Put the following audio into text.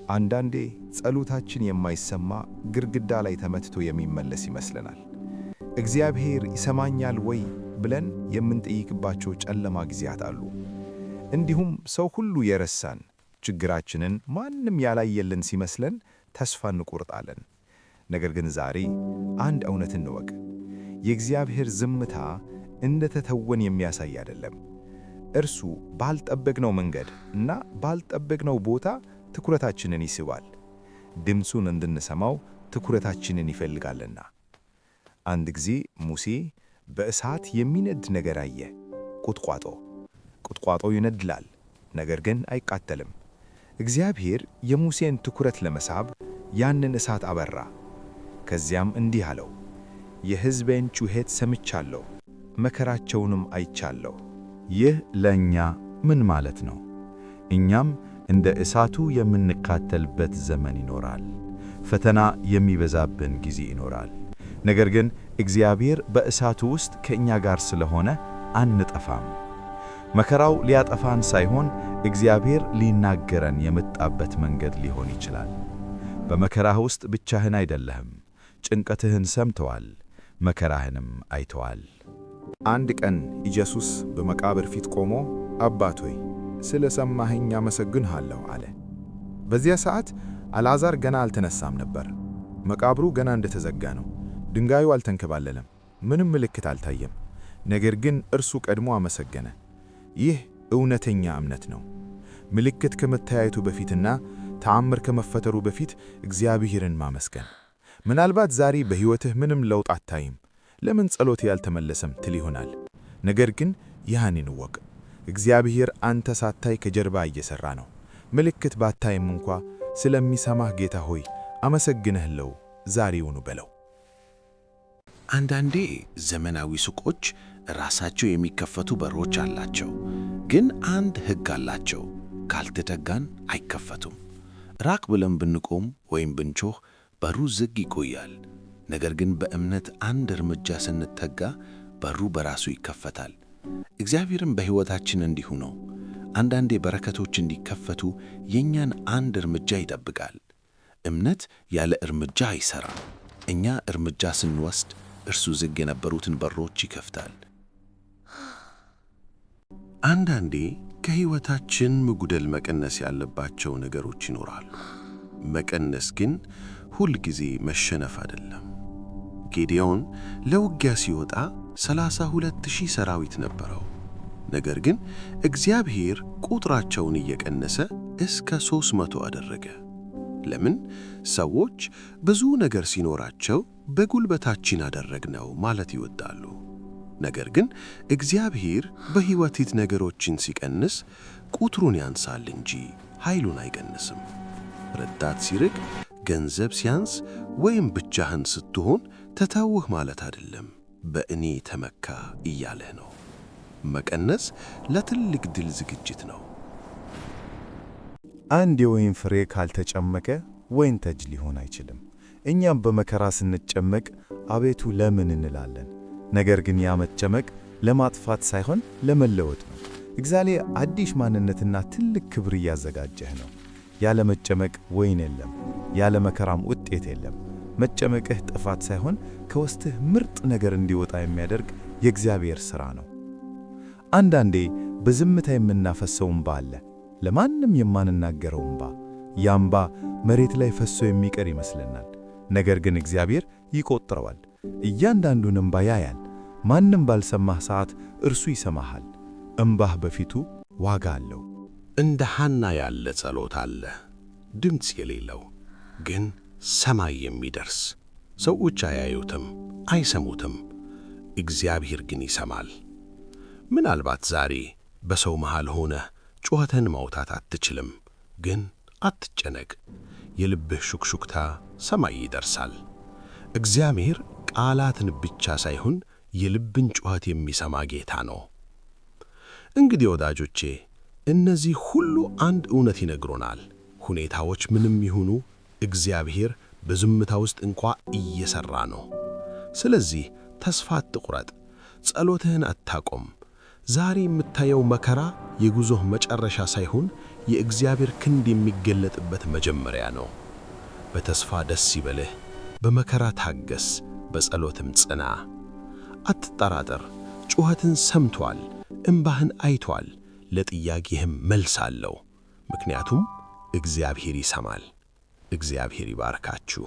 አንዳንዴ ጸሎታችን የማይሰማ ግድግዳ ላይ ተመትቶ የሚመለስ ይመስለናል። እግዚአብሔር ይሰማኛል ወይ ብለን የምንጠይቅባቸው ጨለማ ጊዜያት አሉ። እንዲሁም ሰው ሁሉ የረሳን ችግራችንን ማንም ያላየልን ሲመስለን ተስፋ እንቆርጣለን። ነገር ግን ዛሬ አንድ እውነት እንወቅ። የእግዚአብሔር ዝምታ እንደተተወን የሚያሳይ አይደለም። እርሱ ባልጠበቅነው መንገድ እና ባልጠበቅነው ቦታ ትኩረታችንን ይስባል። ድምፁን እንድንሰማው ትኩረታችንን ይፈልጋልና። አንድ ጊዜ ሙሴ በእሳት የሚነድ ነገር አየ። ቁጥቋጦው ይነድላል፣ ነገር ግን አይቃጠልም። እግዚአብሔር የሙሴን ትኩረት ለመሳብ ያንን እሳት አበራ። ከዚያም እንዲህ አለው፣ የሕዝቤን ጩኸት ሰምቻለሁ፣ መከራቸውንም አይቻለሁ። ይህ ለእኛ ምን ማለት ነው? እኛም እንደ እሳቱ የምንቃጠልበት ዘመን ይኖራል። ፈተና የሚበዛብን ጊዜ ይኖራል። ነገር ግን እግዚአብሔር በእሳቱ ውስጥ ከእኛ ጋር ስለሆነ አንጠፋም። መከራው ሊያጠፋን ሳይሆን እግዚአብሔር ሊናገረን የመጣበት መንገድ ሊሆን ይችላል። በመከራህ ውስጥ ብቻህን አይደለህም። ጭንቀትህን ሰምተዋል፣ መከራህንም አይተዋል። አንድ ቀን ኢየሱስ በመቃብር ፊት ቆሞ አባት ሆይ ስለ ሰማኸኝ አመሰግንሃለሁ አለ። በዚያ ሰዓት አልዓዛር ገና አልተነሳም ነበር። መቃብሩ ገና እንደተዘጋ ነው። ድንጋዩ አልተንከባለለም፣ ምንም ምልክት አልታየም። ነገር ግን እርሱ ቀድሞ አመሰገነ። ይህ እውነተኛ እምነት ነው። ምልክት ከመታየቱ በፊትና ተአምር ከመፈጠሩ በፊት እግዚአብሔርን ማመስገን። ምናልባት ዛሬ በሕይወትህ ምንም ለውጥ አታይም፣ ለምን ጸሎቴ ያልተመለሰም ትል ይሆናል። ነገር ግን ይህንን እወቅ፣ እግዚአብሔር አንተ ሳታይ ከጀርባ እየሠራ ነው። ምልክት ባታይም እንኳ ስለሚሰማህ ጌታ ሆይ አመሰግንሃለሁ ዛሬውኑ በለው። አንዳንዴ ዘመናዊ ሱቆች ራሳቸው የሚከፈቱ በሮች አላቸው፣ ግን አንድ ሕግ አላቸው። ካልተጠጋን አይከፈቱም። ራቅ ብለን ብንቆም ወይም ብንጮህ በሩ ዝግ ይቆያል። ነገር ግን በእምነት አንድ እርምጃ ስንጠጋ በሩ በራሱ ይከፈታል። እግዚአብሔርም በሕይወታችን እንዲሁ ነው። አንዳንዴ በረከቶች እንዲከፈቱ የእኛን አንድ እርምጃ ይጠብቃል። እምነት ያለ እርምጃ አይሠራም። እኛ እርምጃ ስንወስድ እርሱ ዝግ የነበሩትን በሮች ይከፍታል። አንዳንዴ ከሕይወታችን መጉደል መቀነስ ያለባቸው ነገሮች ይኖራሉ። መቀነስ ግን ሁል ጊዜ መሸነፍ አይደለም። ጌዴዎን ለውጊያ ሲወጣ 32,000 ሰራዊት ነበረው። ነገር ግን እግዚአብሔር ቁጥራቸውን እየቀነሰ እስከ 300 አደረገ። ለምን? ሰዎች ብዙ ነገር ሲኖራቸው በጉልበታችን አደረግነው ማለት ይወዳሉ። ነገር ግን እግዚአብሔር በሕይወት ነገሮችን ሲቀንስ ቁጥሩን ያንሳል እንጂ ኃይሉን አይቀንስም። ረዳት ሲርቅ፣ ገንዘብ ሲያንስ ወይም ብቻህን ስትሆን ተተውህ ማለት አይደለም። በእኔ ተመካ እያለህ ነው። መቀነስ ለትልቅ ድል ዝግጅት ነው። አንድ የወይን ፍሬ ካልተጨመቀ ወይን ጠጅ ሊሆን አይችልም። እኛም በመከራ ስንጨመቅ አቤቱ ለምን እንላለን። ነገር ግን ያ መጨመቅ ለማጥፋት ሳይሆን ለመለወጥ ነው። እግዚአብሔር አዲስ ማንነትና ትልቅ ክብር እያዘጋጀህ ነው። ያለ መጨመቅ ወይን የለም፣ ያለ መከራም ውጤት የለም። መጨመቅህ ጥፋት ሳይሆን ከውስጥህ ምርጥ ነገር እንዲወጣ የሚያደርግ የእግዚአብሔር ሥራ ነው። አንዳንዴ በዝምታ የምናፈሰው እንባ አለ፣ ለማንም የማንናገረው እንባ። ያ እንባ መሬት ላይ ፈሶ የሚቀር ይመስለናል። ነገር ግን እግዚአብሔር ይቆጥረዋል። እያንዳንዱን እንባ ያያል። ማንም ባልሰማህ ሰዓት እርሱ ይሰማሃል። እንባህ በፊቱ ዋጋ አለው። እንደ ሐና ያለ ጸሎት አለ፣ ድምፅ የሌለው ግን ሰማይ የሚደርስ። ሰዎች አያዩትም፣ አይሰሙትም፣ እግዚአብሔር ግን ይሰማል። ምናልባት ዛሬ በሰው መሃል ሆነህ ጩኸትን ማውጣት አትችልም፣ ግን አትጨነቅ። የልብህ ሹክሹክታ ሰማይ ይደርሳል። እግዚአብሔር ቃላትን ብቻ ሳይሆን የልብን ጩኸት የሚሰማ ጌታ ነው። እንግዲህ ወዳጆቼ እነዚህ ሁሉ አንድ እውነት ይነግሩናል። ሁኔታዎች ምንም ይሁኑ እግዚአብሔር በዝምታ ውስጥ እንኳ እየሠራ ነው። ስለዚህ ተስፋ አትቁረጥ፣ ጸሎትህን አታቆም። ዛሬ የምታየው መከራ የጉዞህ መጨረሻ ሳይሆን የእግዚአብሔር ክንድ የሚገለጥበት መጀመሪያ ነው። በተስፋ ደስ ይበልህ፣ በመከራ ታገስ፣ በጸሎትም ጽና። አትጠራጠር፣ ጩኸትን ሰምቷል፣ እንባህን አይቷል፣ ለጥያቄህም መልስ አለው። ምክንያቱም እግዚአብሔር ይሰማል። እግዚአብሔር ይባርካችሁ።